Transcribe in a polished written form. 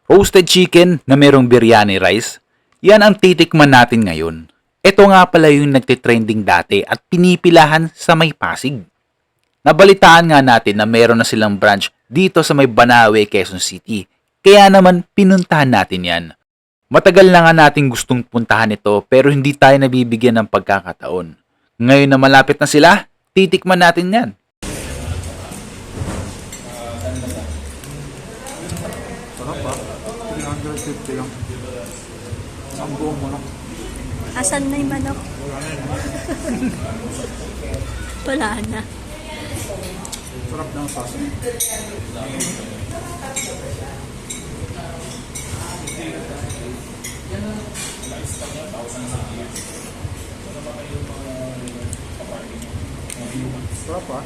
Roasted chicken na merong biryani rice, yan ang titikman natin ngayon. Ito nga pala yung nagtitrending dati at pinipilahan sa may Pasig. Nabalitaan nga natin na meron na silang branch dito sa may Banawe, Quezon City. Kaya naman pinuntahan natin yan. Matagal na nga natin gustong puntahan ito pero hindi tayo nabibigyan ng pagkakataon. Ngayon na malapit na sila, titikman natin yan. Sarap ba? 350 lang. Ang buong manok. Asan na yung manok? Wala na. Sarap ng sauce. Sarap ba?